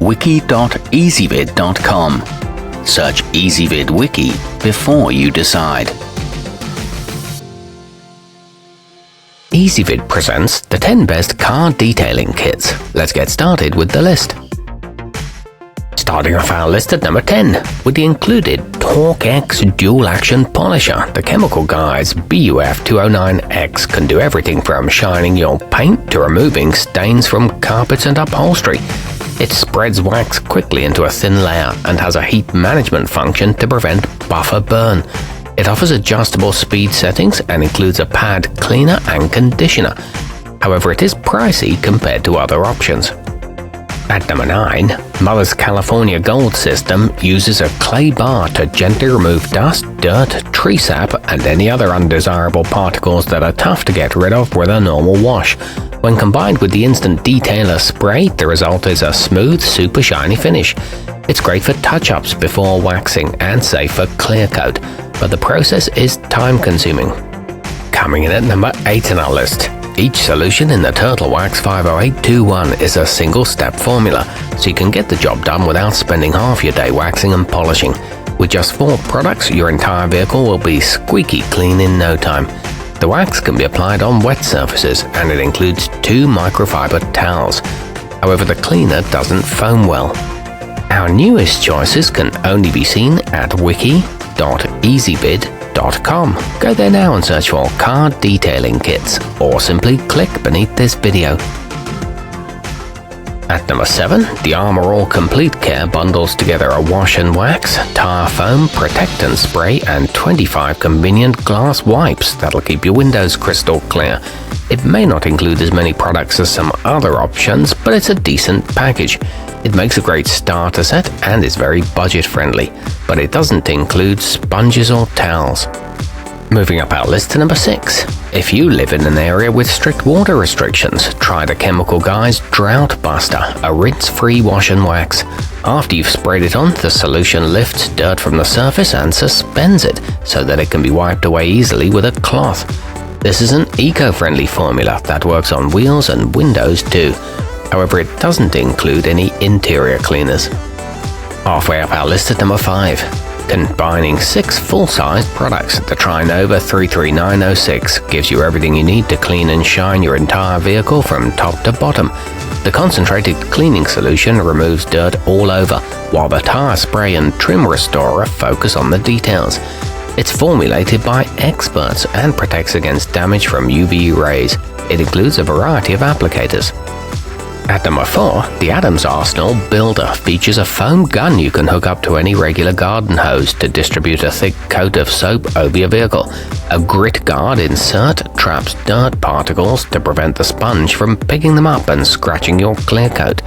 wiki.ezvid.com. Search Ezvid Wiki before you decide. Ezvid presents the 10 best car detailing kits. Let's get started with the list. Starting off our list at number 10 with the included Torque X Dual Action Polisher. The Chemical Guy's BUF 209X can do everything from shining your paint to removing stains from carpets and upholstery. It spreads wax quickly into a thin layer and has a heat management function to prevent buffer burn. It offers adjustable speed settings and includes a pad cleaner and conditioner. However, it is pricey compared to other options. At number 9, Mother's California Gold system uses a clay bar to gently remove dust, dirt, tree sap, and any other undesirable particles that are tough to get rid of with a normal wash. When combined with the Instant Detailer spray, the result is a smooth, super shiny finish. It's great for touch-ups before waxing and safe for clear coat, but the process is time-consuming. Coming in at number 8 on our list. Each solution in the Turtle Wax 50821 is a single-step formula, so you can get the job done without spending half your day waxing and polishing. With just 4 products, your entire vehicle will be squeaky clean in no time. The wax can be applied on wet surfaces, and it includes 2 microfiber towels. However, the cleaner doesn't foam well. Our newest choices can only be seen at wiki.ezvid.com. Go there now and search for car detailing kits, or simply click beneath this video. At number 7, the Armor All Complete Care bundles together a wash and wax, tire foam, protectant spray, and 25 convenient glass wipes that'll keep your windows crystal clear. It may not include as many products as some other options, but it's a decent package. It makes a great starter set and is very budget-friendly, but it doesn't include sponges or towels. Moving up our list to number 6. If you live in an area with strict water restrictions, try the Chemical Guy's Drought-buster, a rinse-free wash and wax. After you've sprayed it on, the solution lifts dirt from the surface and suspends it so that it can be wiped away easily with a cloth. This is an eco-friendly formula that works on wheels and windows too. However, it doesn't include any interior cleaners. Halfway up our list at number 5. Combining 6 full-sized products, the Trinova 33906 gives you everything you need to clean and shine your entire vehicle from top to bottom. The concentrated cleaning solution removes dirt all over, while the tire spray and trim restorer focus on the details. It's formulated by experts and protects against damage from UV rays. It includes a variety of applicators. At number 4, the Adams Arsenal Builder features a foam gun you can hook up to any regular garden hose to distribute a thick coat of soap over your vehicle. A grit guard insert traps dirt particles to prevent the sponge from picking them up and scratching your clear coat.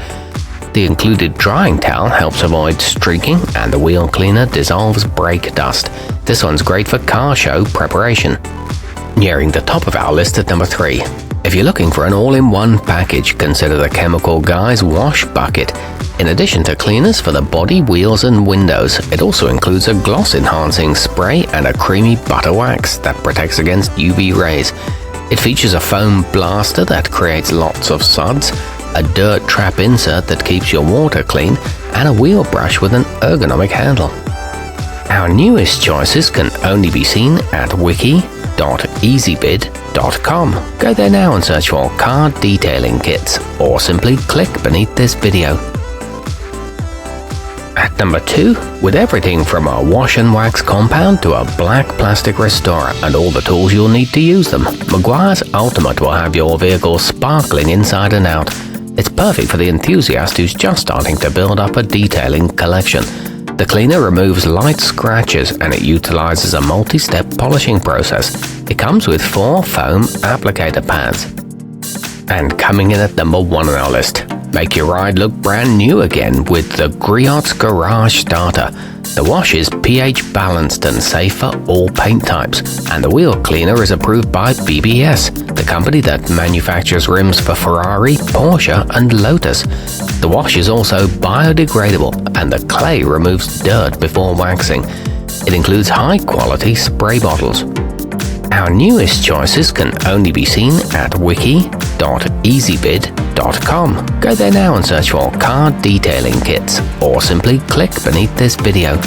The included drying towel helps avoid streaking, and the wheel cleaner dissolves brake dust. This one's great for car show preparation. Nearing the top of our list at number 3. If you're looking for an all-in-one package, consider the Chemical Guy's Wash Bucket. In addition to cleaners for the body, wheels, and windows, it also includes a gloss-enhancing spray and a creamy butter wax that protects against UV rays. It features a foam blaster that creates lots of suds, a dirt trap insert that keeps your water clean, and a wheel brush with an ergonomic handle. Our newest choices can only be seen at wiki.ezvid.com. Go there now and search for car detailing kits, or simply click beneath this video. At number 2, with everything from a wash and wax compound to a black plastic restorer and all the tools you'll need to use them, Meguiar's Ultimate will have your vehicle sparkling inside and out. It's perfect for the enthusiast who's just starting to build up a detailing collection. The cleaner removes light scratches and it utilizes a multi-step polishing process. It comes with 4 foam applicator pads. And coming in at number 1 on our list, make your ride look brand new again with the Griot's Garage Starter. The wash is pH balanced and safe for all paint types, and the wheel cleaner is approved by BBS, the company that manufactures rims for Ferrari, Porsche, and Lotus. The wash is also biodegradable, and the clay removes dirt before waxing. It includes high-quality spray bottles. Our newest choices can only be seen at wiki.ezvid.com. Enthusiast.com. Go there now and search for car detailing kits, or simply click beneath this video.